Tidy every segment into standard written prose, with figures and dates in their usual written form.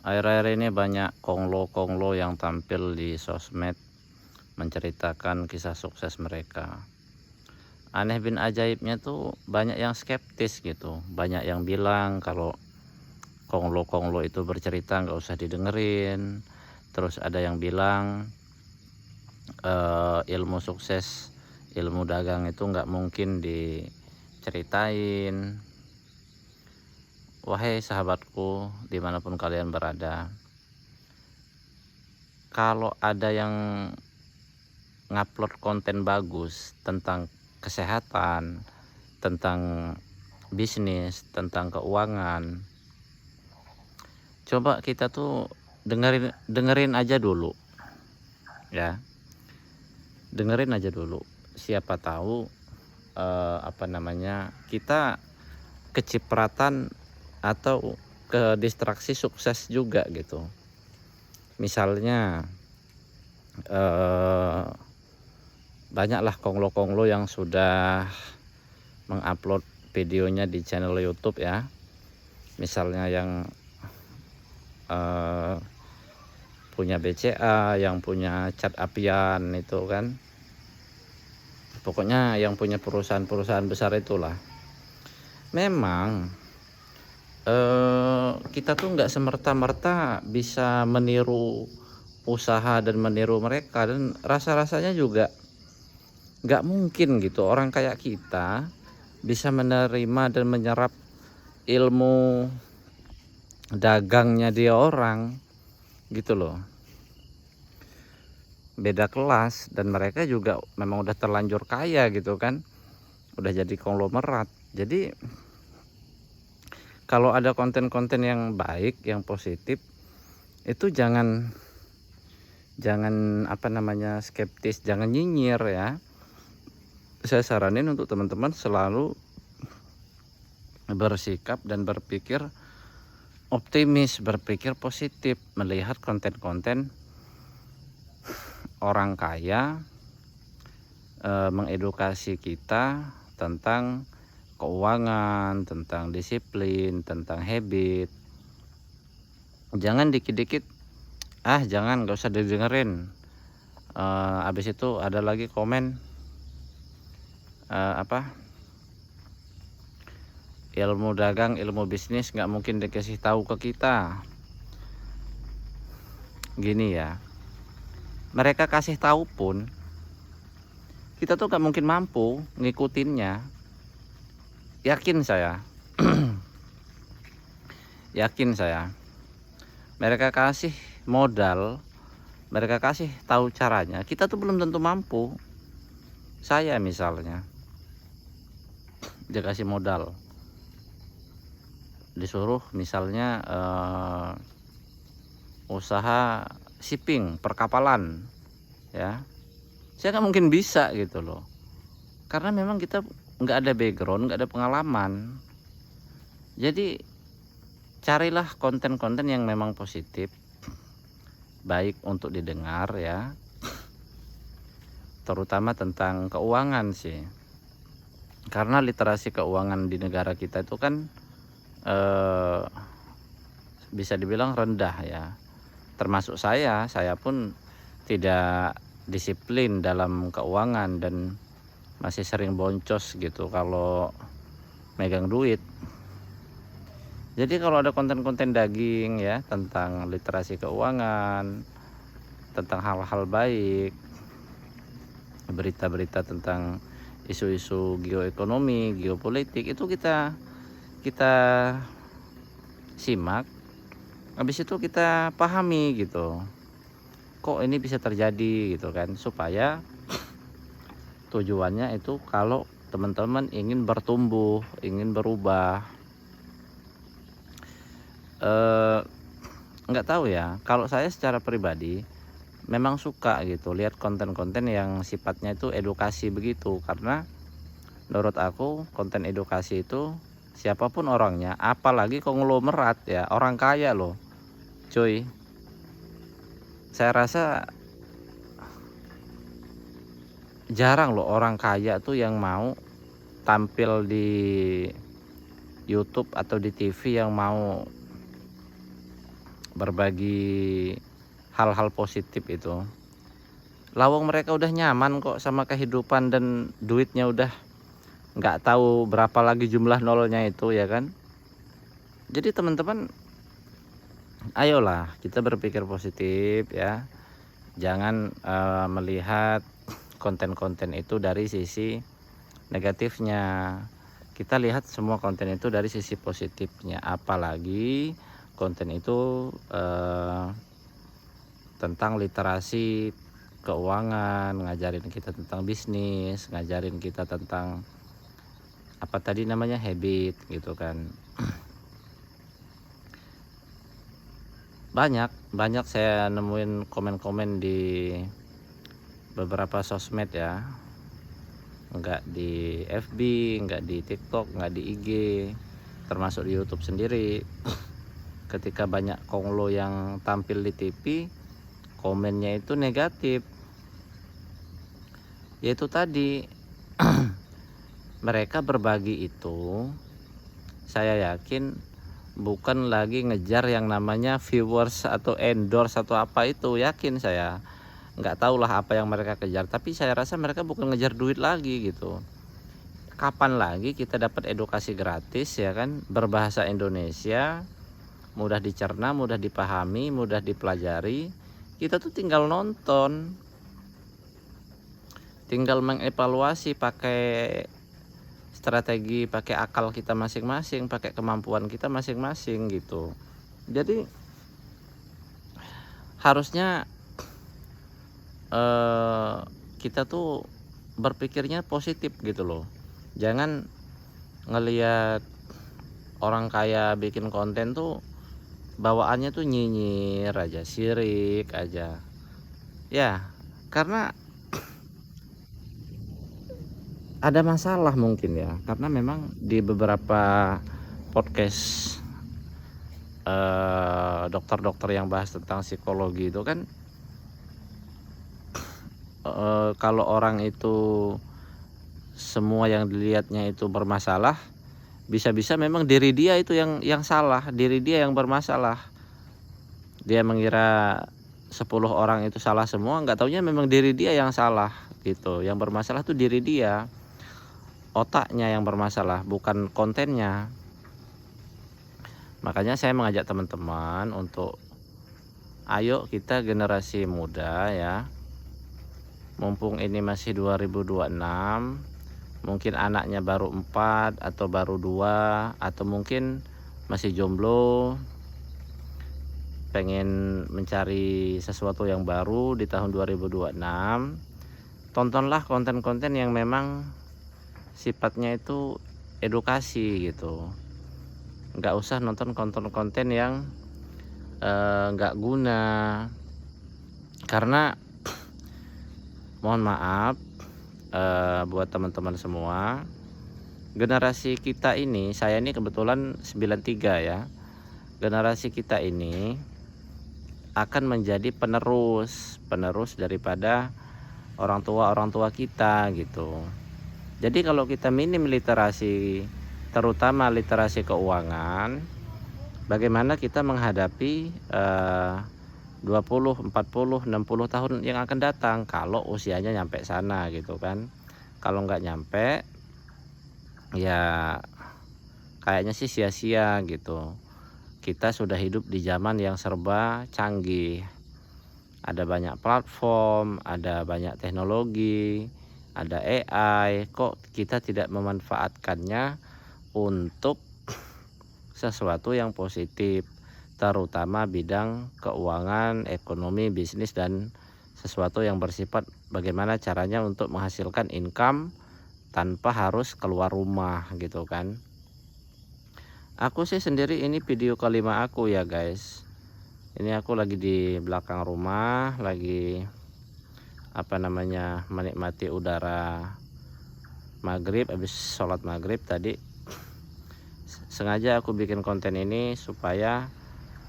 Akhir-akhir ini banyak konglo-konglo yang tampil di sosmed menceritakan kisah sukses mereka. Aneh bin ajaibnya tuh banyak yang skeptis gitu. Banyak yang bilang kalau konglo-konglo itu bercerita nggak usah didengerin. Terus ada yang bilang ilmu sukses, ilmu dagang itu nggak mungkin diceritain. Wahai sahabatku, dimanapun kalian berada, kalau ada yang ngupload konten bagus tentang kesehatan, tentang bisnis, tentang keuangan, coba kita tuh dengerin dengerin aja dulu ya. Dengerin aja dulu. Siapa tahu kita kecipratan atau ke distraksi sukses juga gitu. Misalnya banyaklah konglo-konglo yang sudah mengupload videonya di channel YouTube ya. Misalnya yang punya BCA, yang punya cat apian itu kan. Pokoknya yang punya perusahaan-perusahaan besar itulah. Memang kita tuh nggak semerta-merta bisa meniru usaha dan meniru mereka, dan rasa-rasanya juga nggak mungkin gitu orang kayak kita bisa menerima dan menyerap ilmu dagangnya dia orang gitu loh. Beda kelas, dan mereka juga memang udah terlanjur kaya gitu kan, udah jadi konglomerat. Jadi kalau ada konten-konten yang baik, yang positif, itu jangan skeptis, jangan nyinyir ya. Saya saranin untuk teman-teman selalu bersikap dan berpikir optimis, berpikir positif, melihat konten-konten orang kaya mengedukasi kita tentang keuangan, tentang disiplin, tentang habit. Jangan dikit-dikit jangan, nggak usah didengerin. Habis itu ada lagi komen ilmu dagang, ilmu bisnis nggak mungkin dikasih tahu ke kita. Gini ya, mereka kasih tahu pun kita tuh nggak mungkin mampu ngikutinnya. Yakin saya. Yakin saya. Mereka kasih modal, mereka kasih tahu caranya, kita tuh belum tentu mampu. Saya misalnya dia kasih modal, disuruh misalnya usaha shipping perkapalan ya, saya nggak mungkin bisa gitu loh, karena memang kita nggak ada background, nggak ada pengalaman. Jadi carilah konten-konten yang memang positif, baik untuk didengar ya, terutama tentang keuangan sih, karena literasi keuangan di negara kita itu kan bisa dibilang rendah ya. Termasuk saya pun tidak disiplin dalam keuangan dan masih sering boncos gitu kalau megang duit. Jadi kalau ada konten-konten daging ya tentang literasi keuangan, tentang hal-hal baik, berita-berita tentang isu-isu geoekonomi, geopolitik, itu kita simak, habis itu kita pahami gitu, kok ini bisa terjadi gitu kan, supaya tujuannya itu kalau teman-teman ingin bertumbuh, ingin berubah. Nggak tahu ya, kalau saya secara pribadi memang suka gitu lihat konten-konten yang sifatnya itu edukasi begitu, karena menurut aku konten edukasi itu siapapun orangnya, apalagi konglomerat ya, orang kaya loh cuy, saya rasa jarang loh orang kaya tuh yang mau tampil di YouTube atau di TV yang mau berbagi hal-hal positif itu. Lawang mereka udah nyaman kok sama kehidupan dan duitnya udah nggak tahu berapa lagi jumlah nolnya itu ya kan. Jadi teman-teman, ayolah kita berpikir positif ya. Jangan melihat konten-konten itu dari sisi negatifnya. Kita lihat semua konten itu dari sisi positifnya. Apalagi konten itu tentang literasi keuangan, ngajarin kita tentang bisnis, ngajarin kita tentang apa tadi namanya, habit gitu kan. Banyak saya nemuin komen-komen di beberapa sosmed ya, nggak di FB, nggak di TikTok, nggak di IG, termasuk di YouTube sendiri. Ketika banyak konglo yang tampil di TV, komennya itu negatif. Yaitu tadi mereka berbagi itu, saya yakin bukan lagi ngejar yang namanya viewers atau endorse atau apa itu, yakin saya. Nggak tahulah apa yang mereka kejar, tapi saya rasa mereka bukan ngejar duit lagi gitu. Kapan lagi kita dapat edukasi gratis ya kan, berbahasa Indonesia, mudah dicerna, mudah dipahami, mudah dipelajari. Kita tuh tinggal nonton, tinggal mengevaluasi pakai strategi, pakai akal kita masing-masing, pakai kemampuan kita masing-masing gitu. Jadi harusnya kita tuh berpikirnya positif gitu loh. Jangan ngelihat orang kaya bikin konten tuh bawaannya tuh nyinyir aja, sirik aja ya, karena ada masalah mungkin ya, karena memang di beberapa podcast dokter-dokter yang bahas tentang psikologi itu kan, kalau orang itu semua yang dilihatnya itu bermasalah, bisa-bisa memang diri dia itu yang salah, diri dia yang bermasalah. Dia mengira 10 orang itu salah semua, nggak taunya memang diri dia yang salah gitu. Yang bermasalah tuh diri dia, otaknya yang bermasalah, bukan kontennya. Makanya saya mengajak teman-teman untuk ayo kita generasi muda ya, mumpung ini masih 2026, mungkin anaknya baru 4 atau baru 2, atau mungkin masih jomblo, pengen mencari sesuatu yang baru di tahun 2026, tontonlah konten-konten yang memang sifatnya itu edukasi gitu. Nggak usah nonton konten-konten yang nggak guna, karena mohon maaf buat teman-teman semua, generasi kita ini, saya ini kebetulan 93 ya, generasi kita ini akan menjadi penerus daripada orang tua kita gitu. Jadi kalau kita minim literasi, terutama literasi keuangan, bagaimana kita menghadapi 20, 40, 60 tahun yang akan datang kalau usianya nyampe sana gitu kan. Kalau nggak nyampe ya kayaknya sih sia-sia gitu. Kita sudah hidup di zaman yang serba canggih. Ada banyak platform, ada banyak teknologi, ada AI. Kok kita tidak memanfaatkannya untuk sesuatu yang positif, terutama bidang keuangan, ekonomi, bisnis, dan sesuatu yang bersifat bagaimana caranya untuk menghasilkan income tanpa harus keluar rumah gitu kan. Aku sih sendiri, ini video kelima aku ya guys. Ini aku lagi di belakang rumah, lagi menikmati udara maghrib, habis sholat maghrib tadi. Sengaja aku bikin konten ini supaya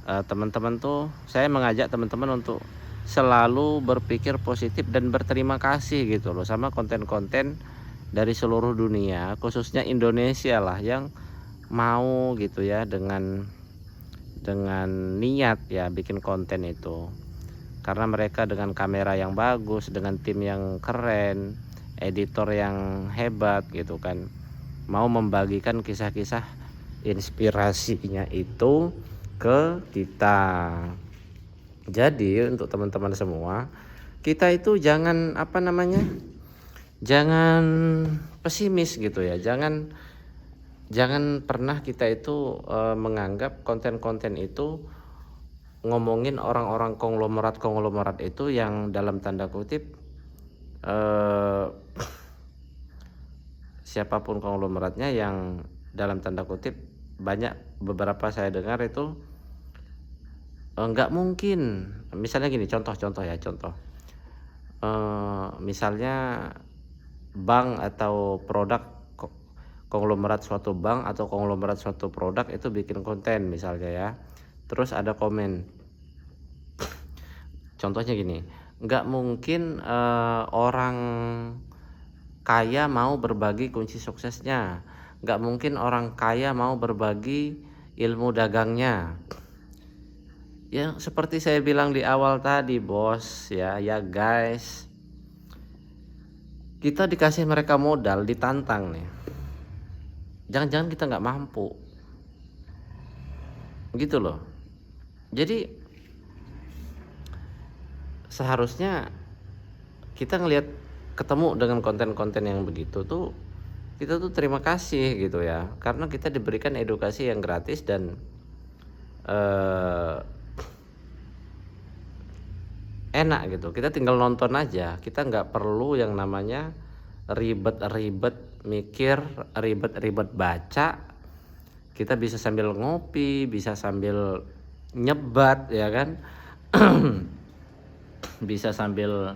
teman-teman tuh, saya mengajak teman-teman untuk selalu berpikir positif dan berterima kasih gitu loh sama konten-konten dari seluruh dunia, khususnya Indonesia lah, yang mau gitu ya dengan dengan niat ya bikin konten itu. Karena mereka dengan kamera yang bagus, dengan tim yang keren, editor yang hebat gitu kan, mau membagikan kisah-kisah inspirasinya itu ke kita. Jadi untuk teman-teman semua, kita itu jangan jangan pesimis gitu ya. Jangan pernah kita itu menganggap konten-konten itu ngomongin orang-orang konglomerat itu yang dalam tanda kutip eh, siapapun konglomeratnya, yang dalam tanda kutip beberapa saya dengar itu nggak mungkin. Misalnya gini, contoh misalnya bank atau produk, konglomerat suatu bank atau konglomerat suatu produk itu bikin konten misalnya ya, terus ada komen, contohnya gini, nggak mungkin orang kaya mau berbagi kunci suksesnya, nggak mungkin orang kaya mau berbagi ilmu dagangnya. Ya seperti saya bilang di awal tadi bos, ya guys, kita dikasih mereka modal, ditantang nih, jangan-jangan kita nggak mampu gitu loh. Jadi seharusnya kita ngelihat, ketemu dengan konten-konten yang begitu tuh, kita tuh terima kasih gitu ya, karena kita diberikan edukasi yang gratis dan enak gitu. Kita tinggal nonton aja, kita nggak perlu yang namanya ribet-ribet mikir, ribet-ribet baca. Kita bisa sambil ngopi, bisa sambil nyebat ya kan. Bisa sambil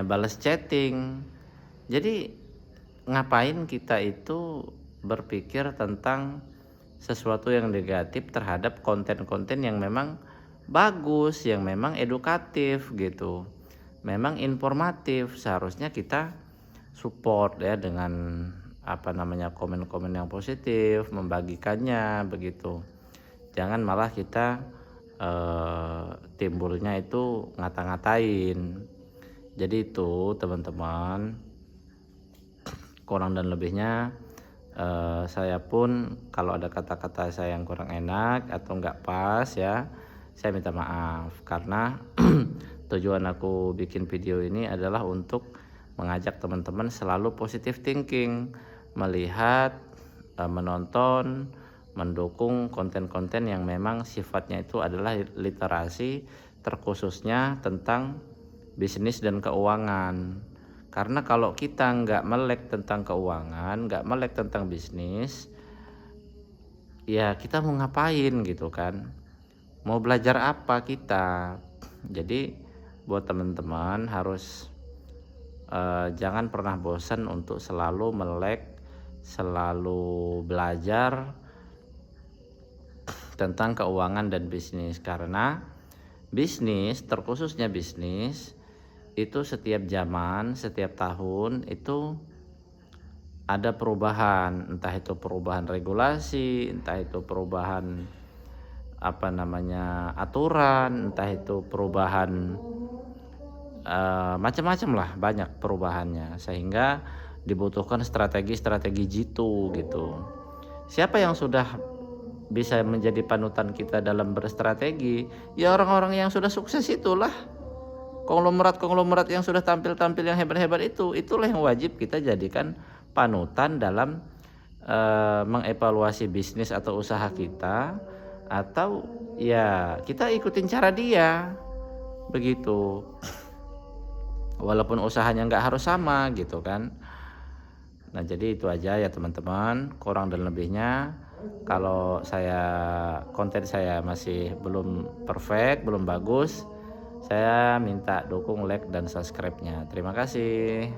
balas chatting. Jadi ngapain kita itu berpikir tentang sesuatu yang negatif terhadap konten-konten yang memang bagus, yang memang edukatif gitu, memang informatif. Seharusnya kita support ya dengan komen-komen yang positif, membagikannya begitu. Jangan malah kita timbulnya itu ngata-ngatain. Jadi itu teman-teman, kurang dan lebihnya saya pun kalau ada kata-kata saya yang kurang enak atau nggak pas ya, saya minta maaf, karena tujuan aku bikin video ini adalah untuk mengajak teman-teman selalu positive thinking, melihat, menonton, mendukung konten-konten yang memang sifatnya itu adalah literasi, terkhususnya tentang bisnis dan keuangan. Karena kalau kita nggak melek tentang keuangan, nggak melek tentang bisnis, ya kita mau ngapain gitu kan? Mau belajar apa kita? Jadi buat teman-teman harus jangan pernah bosan untuk selalu melek, selalu belajar tentang keuangan dan bisnis. Karena bisnis, terkhususnya bisnis, itu setiap zaman, setiap tahun itu ada perubahan, entah itu perubahan regulasi, entah itu perubahan aturan, entah itu perubahan macam-macam lah, banyak perubahannya, sehingga dibutuhkan strategi-strategi jitu gitu. Siapa yang sudah bisa menjadi panutan kita dalam berstrategi? Ya orang-orang yang sudah sukses itulah. Konglomerat-konglomerat yang sudah tampil-tampil yang hebat-hebat itulah yang wajib kita jadikan panutan dalam mengevaluasi bisnis atau usaha kita, atau ya kita ikutin cara dia begitu. Walaupun usahanya nggak harus sama gitu kan. Nah jadi itu aja ya teman-teman, kurang dan lebihnya kalau konten saya masih belum perfect, belum bagus, saya minta dukung like dan subscribe-nya. Terima kasih.